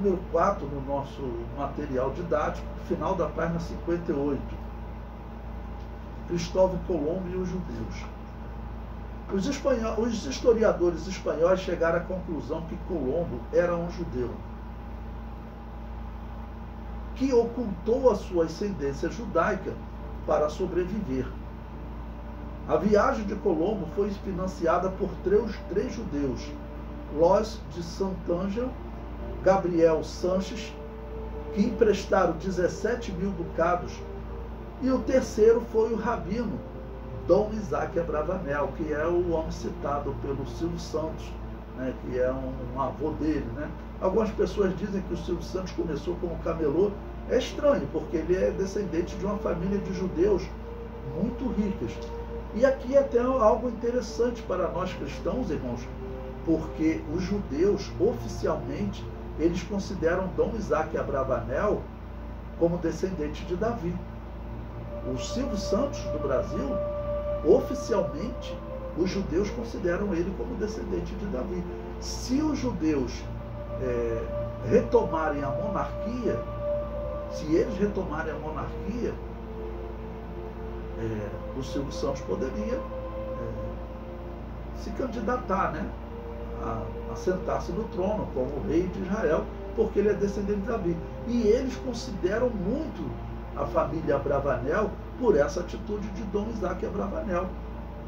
número 4 no nosso material didático, final da página 58. Cristóvão Colombo e os judeus. Os historiadores espanhóis chegaram à conclusão que Colombo era um judeu que ocultou a sua ascendência judaica para sobreviver. A viagem de Colombo foi financiada por três judeus: Los de Sant'Angelo, Gabriel Sanches, que emprestaram 17 mil ducados, e o terceiro foi o rabino Dom Isaac Abravanel, que é o homem citado pelo Silvio Santos, né, que é um avô dele, né? Algumas pessoas dizem que o Silvio Santos começou como camelô. É estranho, porque ele é descendente de uma família de judeus muito ricas. E aqui até algo interessante para nós cristãos, irmãos, porque os judeus, oficialmente, eles consideram Dom Isaac Abravanel como descendente de Davi. O Silvio Santos, do Brasil, oficialmente, os judeus consideram ele como descendente de Davi. Se os judeus retomarem a monarquia, se eles retomarem a monarquia, o Silvio Santos poderia se candidatar, né, a sentar-se no trono como rei de Israel, porque ele é descendente de Davi. E eles consideram muito a família Abravanel por essa atitude de Dom Isaac Abravanel,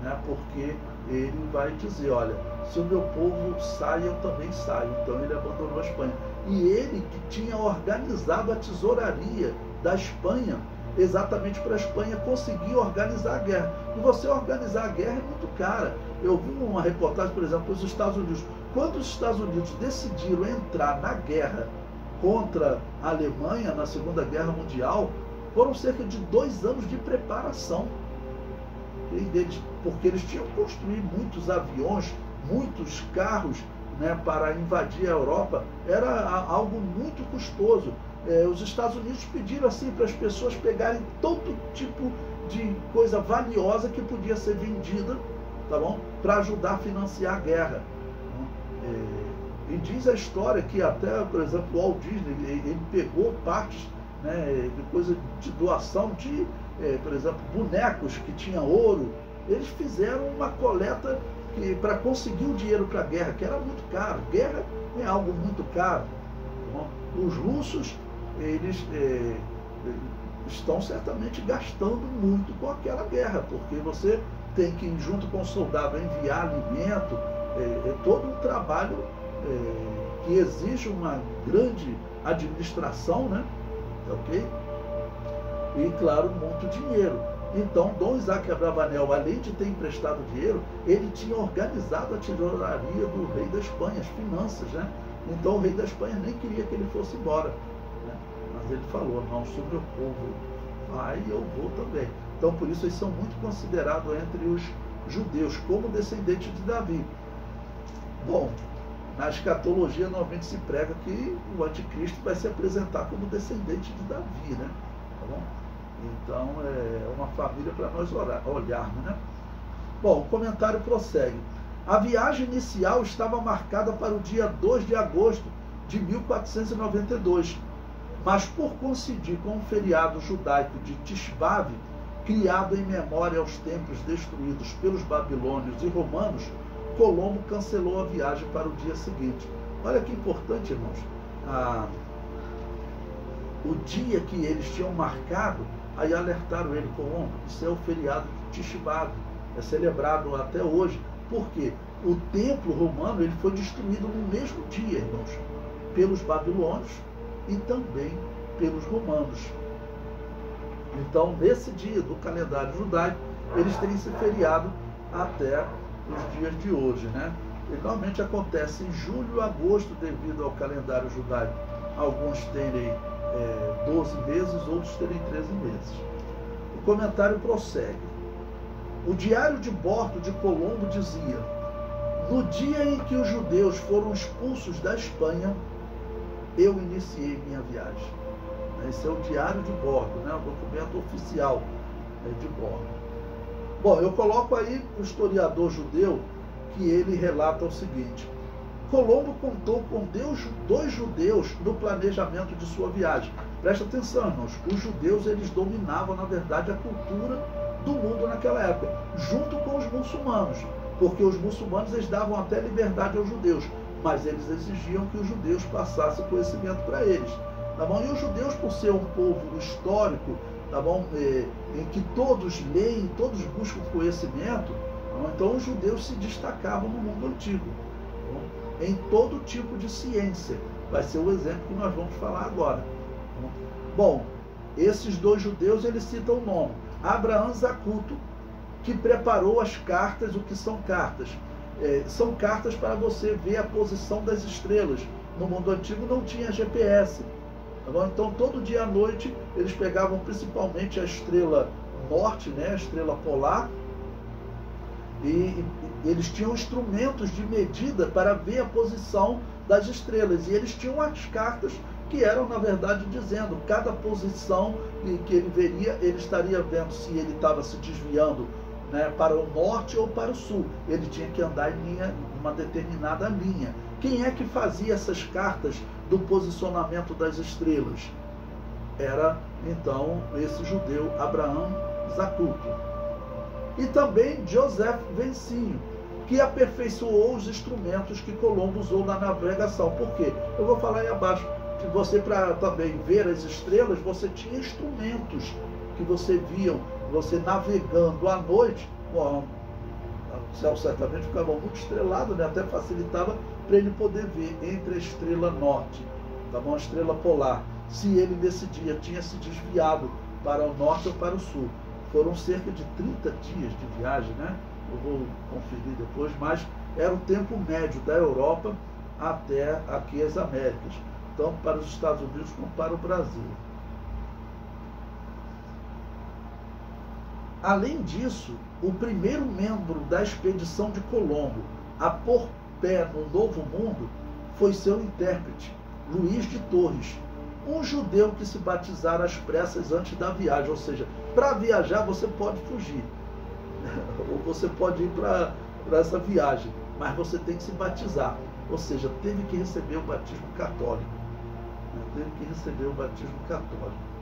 né, porque ele vai dizer: olha, se o meu povo sai, eu também saio. Então ele abandonou a Espanha. E ele que tinha organizado a tesouraria da Espanha, exatamente para a Espanha conseguir organizar a guerra. E você organizar a guerra é muito cara. Eu vi uma reportagem, por exemplo, dos Estados Unidos. Quando os Estados Unidos decidiram entrar na guerra contra a Alemanha, na Segunda Guerra Mundial, foram cerca de 2 anos de preparação. Porque eles tinham construído muitos aviões, muitos carros, né, para invadir a Europa. Era algo muito custoso. Os Estados Unidos pediram assim para as pessoas pegarem todo tipo de coisa valiosa que podia ser vendida, tá bom, para ajudar a financiar a guerra. E diz a história que até, por exemplo, o Walt Disney, ele pegou partes, né, de coisa de doação de, por exemplo, bonecos que tinham ouro. Eles fizeram uma coleta para conseguir o dinheiro para a guerra, que era muito caro. Guerra é algo muito caro. Os russos, eles estão certamente gastando muito com aquela guerra, porque você tem que, junto com o soldado, enviar alimento, é todo um trabalho que exige uma grande administração, né? Ok? E, claro, muito dinheiro. Então, Dom Isaac Abravanel, além de ter emprestado dinheiro, ele tinha organizado a tesouraria do rei da Espanha, as finanças, né? Então, o rei da Espanha nem queria que ele fosse embora, né? Mas ele falou: não, se o meu povo vai, eu vou também. Então, por isso, eles são muito considerados entre os judeus como descendentes de Davi. Bom, na escatologia, normalmente se prega que o anticristo vai se apresentar como descendente de Davi, né? Tá bom? Então, é uma família para nós olharmos, né? Bom, o comentário prossegue. A viagem inicial estava marcada para o dia 2 de agosto de 1492, mas por coincidir com o feriado judaico de Tisbav, criado em memória aos templos destruídos pelos babilônios e romanos, Colombo cancelou a viagem para o dia seguinte. Olha que importante, irmãos. O dia que eles tinham marcado, aí alertaram ele: Colombo, isso é o feriado de Tisbav, é celebrado até hoje. Por quê? O templo romano, ele foi destruído no mesmo dia, irmãos, pelos babilônios e também pelos romanos. Então, nesse dia do calendário judaico, eles têm esse feriado até os dias de hoje, né? Ele normalmente acontece em julho e agosto devido ao calendário judaico. Alguns terem 12 meses, outros terem 13 meses. O comentário prossegue. O diário de bordo de Colombo dizia: no dia em que os judeus foram expulsos da Espanha, eu iniciei minha viagem. Esse é o diário de bordo, né? O documento oficial de bordo. Bom, eu coloco aí o historiador judeu, que ele relata o seguinte: Colombo contou com dois judeus no planejamento de sua viagem. Presta atenção, irmãos, os judeus eles dominavam, na verdade, a cultura do mundo naquela época, junto com os muçulmanos, porque os muçulmanos eles davam até liberdade aos judeus, mas eles exigiam que os judeus passassem conhecimento para eles. Tá bom? E os judeus, por ser um povo histórico, tá bom? Em que todos leem, todos buscam conhecimento, tá bom? Então os judeus se destacavam no mundo antigo, tá bom? Em todo tipo de ciência. Vai ser o exemplo que nós vamos falar agora. Tá bom, esses dois judeus eles citam o nome. Abraham Zacuto, que preparou as cartas. O que são cartas? São cartas para você ver a posição das estrelas. No mundo antigo não tinha GPS. Tá bom? Então, todo dia à noite, eles pegavam principalmente a estrela norte, né, a estrela polar, e eles tinham instrumentos de medida para ver a posição das estrelas. E eles tinham as cartas que eram, na verdade, dizendo cada posição que ele veria, ele estaria vendo se ele estava se desviando, né, para o norte ou para o sul. Ele tinha que andar em uma determinada linha. Quem é que fazia essas cartas do posicionamento das estrelas? Era, então, esse judeu Abraham Zacuto. E também Joseph Vencinho, que aperfeiçoou os instrumentos que Colombo usou na navegação. Por quê? Eu vou falar aí abaixo. Que você, para também ver as estrelas, você tinha instrumentos que você via, você navegando à noite. Bom, o céu certamente ficava muito estrelado, né? Até facilitava para ele poder ver entre a estrela norte, tá bom? A estrela polar, se ele nesse dia tinha se desviado para o norte ou para o sul. Foram cerca de 30 dias de viagem, né? Eu vou conferir depois, mas era o tempo médio da Europa até aqui as Américas, tanto para os Estados Unidos como para o Brasil. Além disso, o primeiro membro da expedição de Colombo a pôr pé no Novo Mundo foi seu intérprete, Luís de Torres, um judeu que se batizara às pressas antes da viagem. Ou seja, para viajar você pode fugir, ou você pode ir para essa viagem, mas você tem que se batizar. Ou seja, teve que receber o batismo católico. Teve que receber o batismo católico.